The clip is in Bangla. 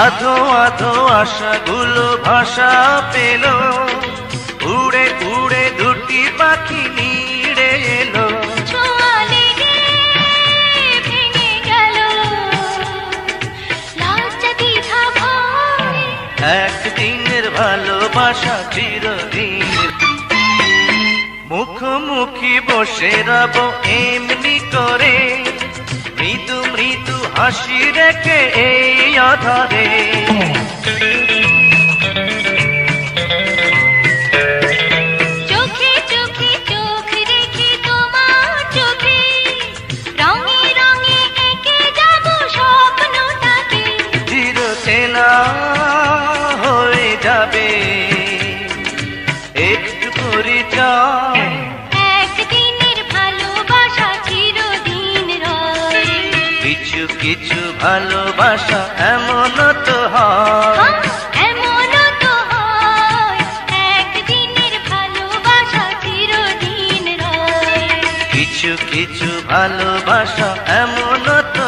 আধো আধো আশাগুলো ভাষা পেল, উড়ে উড়ে দুটি পাখি নিড়ে এলো। একদিনের ভালোবাসা চিরদিন, মুখোমুখি বসে রব এমনি করে, মৃদু মৃদু হাসি রেখে এই আধারে। চোখে চোখে চোখ রেখে তোমার চোখে, রঙে রঙে এঁকে যাব স্বপ্নটাকে। চিরচেনা হয়ে যাবে একটু পরিচয়, একদিনের ভালোবাসা চিরদিন রয়। কিছু কিছু ভালোবাসা এমন তো হয়, এমন তো হয়, একদিনের ভালোবাসা চিরদিন রয়। কিছু কিছু ভালোবাসা এমন তো